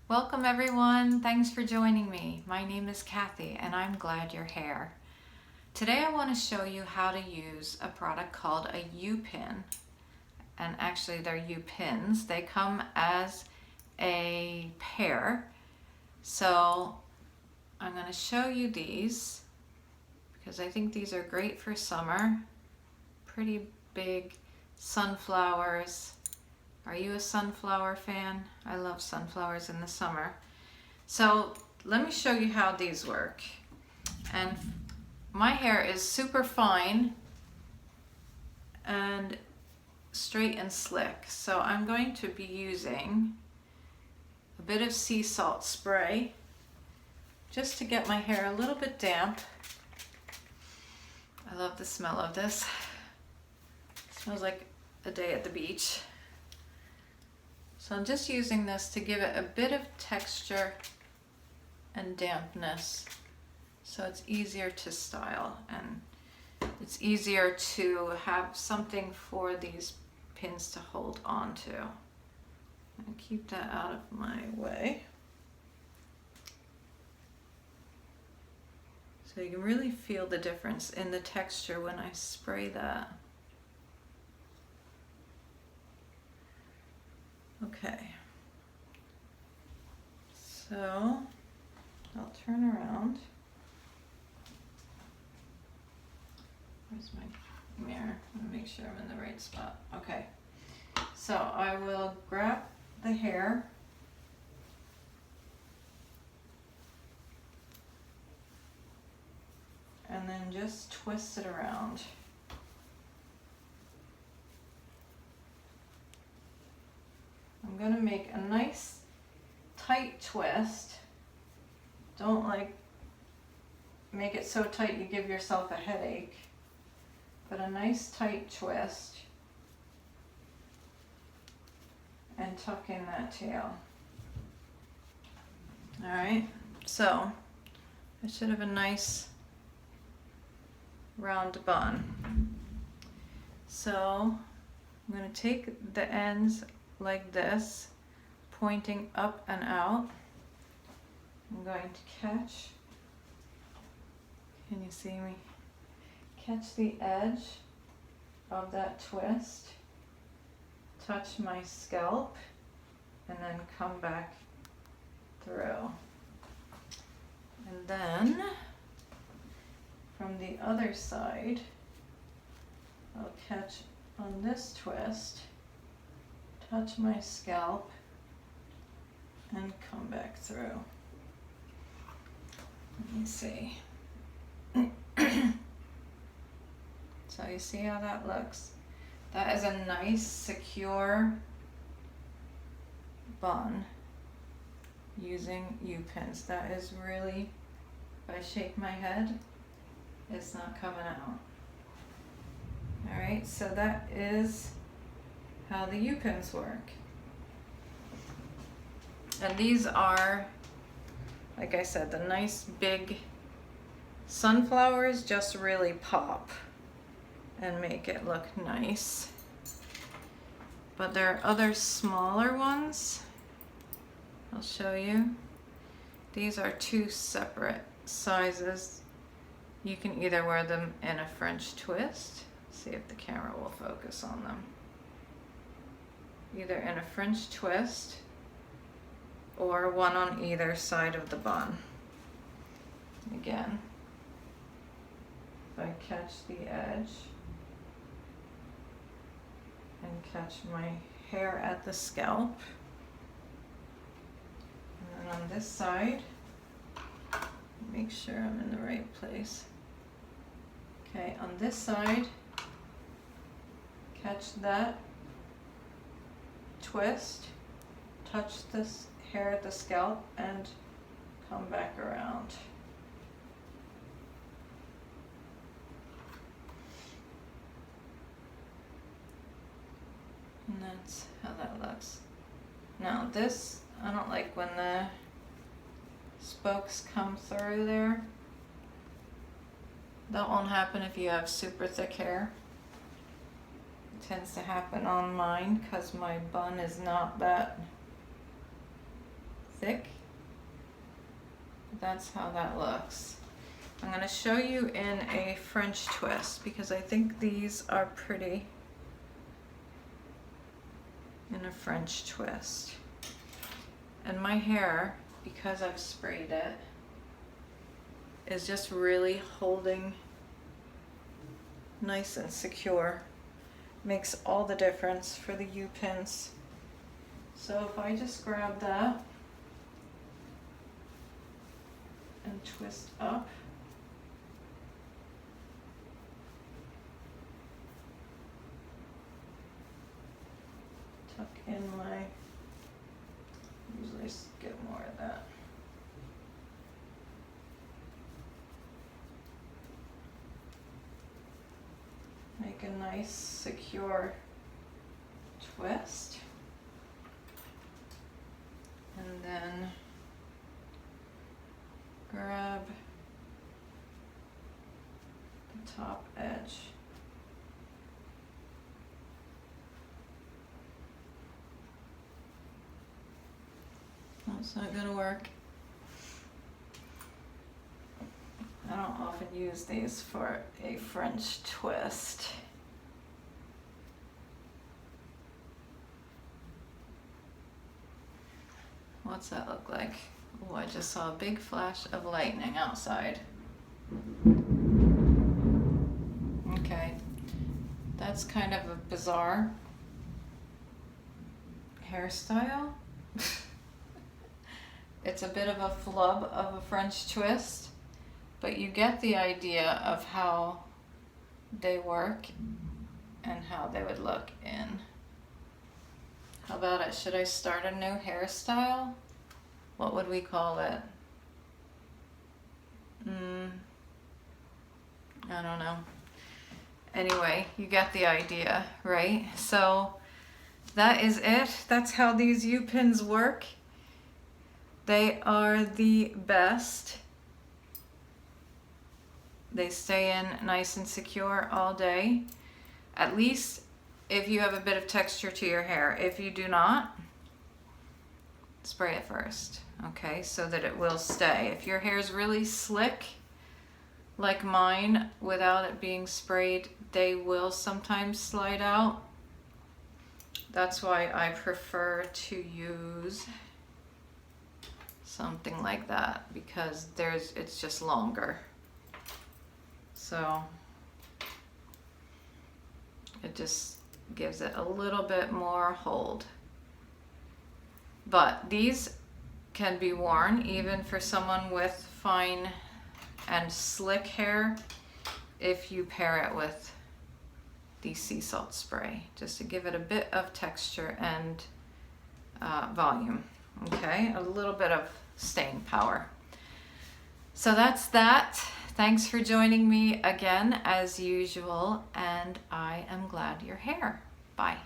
Welcome everyone, thanks for joining me. My name is Kathy and I'm glad you're here. Today I want to show you how to use a product called a U-pin. And actually they're U-pins. They come as a pair. So I'm going to show you these because I think these are great for summer. Pretty big sunflowers. Are you a sunflower fan? I love sunflowers in the summer. So let me show you how these work. And my hair is super fine and straight and slick. So I'm going to be using a bit of sea salt spray just to get my hair a little bit damp. I love the smell of this. It smells like a day at the beach. So I'm just using this to give it a bit of texture and dampness so it's easier to style and it's easier to have something for these pins to hold on to. And keep that out of my way. So you can really feel the difference in the texture when I spray that. Okay, so I'll turn around. Where's my mirror? I want to make sure I'm in the right spot. Okay, so I will grab the hair and then just twist it around. I'm going to make a nice tight twist. Don't make it so tight you give yourself a headache, but a nice tight twist and tuck in that tail. Alright, so I should have a nice round bun. So I'm going to take the ends like this, pointing up and out. I'm going to catch, can you see me? Catch the edge of that twist, touch my scalp, and then come back through. And then from the other side, I'll catch on this twist, touch my scalp, and come back through. Let me see. So you see how that looks? That is a nice, secure bun using U-pins. That is really, if I shake my head, it's not coming out. Alright, so that is how the U-pins work. And these are, like I said, the nice big sunflowers just really pop and make it look nice. But there are other smaller ones. I'll show you. These are two separate sizes. You can either wear them in a French twist. See if the camera will focus on them. Either in a French twist or one on either side of the bun. Again, if I catch the edge and catch my hair at the scalp, and then on this side, make sure I'm in the right place. Okay, on this side, catch that twist, touch this hair at the scalp, and come back around. And that's how that looks. Now this, I don't like when the spokes come through there. That won't happen if you have super thick hair. It tends to happen on mine because my bun is not that thick. That's how that looks. I'm going to show you in a French twist because I think these are pretty in a French twist. And my hair, because I've sprayed it, is just really holding nice and secure. Makes all the difference for the U-pins. So if I just grab that and twist up, tuck in my, usually get more of that. Make a nice secure twist. And then grab the top edge. That's not gonna work. I don't often use these for a French twist. What's that look like? Oh, I just saw a big flash of lightning outside. Okay, that's kind of a bizarre hairstyle. It's a bit of a flub of a French twist, but you get the idea of how they work and how they would look in. How about it? Should I start a new hairstyle? What would we call it? I don't know. Anyway, you get the idea, right? So that is it. That's how these U-pins work. They are the best. They stay in nice and secure all day. At least if you have a bit of texture to your hair. If you do not, spray it first, okay, so that it will stay. If your hair is really slick, like mine, without it being sprayed, they will sometimes slide out. That's why I prefer to use something like that, because it's just longer. So it just gives it a little bit more hold. But these can be worn even for someone with fine and slick hair if you pair it with the sea salt spray, just to give it a bit of texture and volume. Okay, a little bit of staying power. So that's that. Thanks for joining me again as usual, and I am glad you're here. Bye.